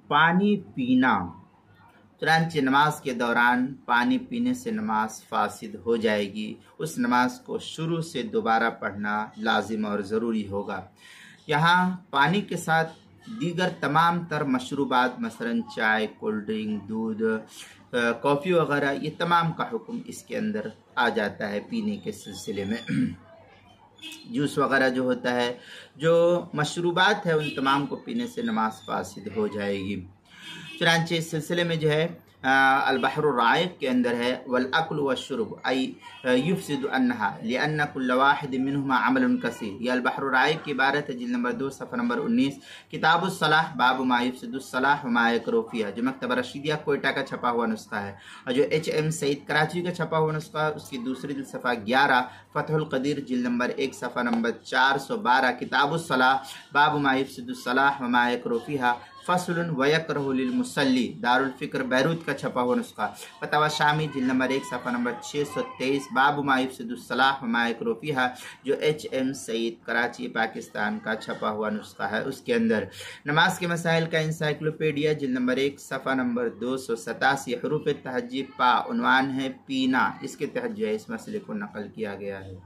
पानी पीना, चुनांचे नमाज के दौरान पानी पीने से नमाज फासिद हो जाएगी। उस नमाज को शुरू से दोबारा पढ़ना लाजिम और ज़रूरी होगा। यहाँ पानी के साथ दीगर तमाम तर मशरूबात मसलन चाय, कोल्ड ड्रिंक, दूध, कॉफ़ी वगैरह, ये तमाम का हुक्म इसके अंदर आ जाता है पीने के सिलसिले में। जूस वगैरह जो होता है, जो मशरूबात है, उन तमाम को पीने से नमाज फासिद हो जाएगी। चुनांचे इस सिलसिले में जो है अल बहर राइक के अंदर है वल अक्ल व शुर्ब आई युफसिदु अन्नहा लिअन्न कुल्ल वाहिद मिनहुमा अमलन कसीर। ये अल बहर राइक की इबारत है, जिल्द नंबर 2 सफ़ा नंबर 19, किताबुस सलाह बाब मा युफसिदुस सलाह व मा यकरू फ़ीहा, जो मकतबा रशीदिया कोयटा का छपा हुआ नुस्खा है। और जो HM सईद कराची का छपा हुआ नुस्खा, उसकी दूसरी जिल्द सफ़ा 11, फ़तहुल क़दीर जिल्द नंबर 1 सफ़ा नंबर 412, किताबुस सलाह बाब मा युफसिदुस सलाह व मा यकरू फ़ीहा फ़स्लुन व यकरहु लिल मुसल्ली, दारुल फ़िक्र बैरूत का छपा हुआ नुस्खा, फतवा शामी जिल्द नंबर 1 सफ़ा नंबर 623, बाब मा युफसिदुस सलाह व मा यकरू फ़ीहा, जो HM सईद कराची पाकिस्तान का छपा हुआ नुस्खा है। उसके अंदर नमाज के मसाइल का इंसाइक्लोपीडिया जिल्द नंबर 1 सफ़ा नंबर 287, हरूफ तहज्जी पा, उन्वान है पीना, इसके तहत जो है इस मसले को नकल किया गया है।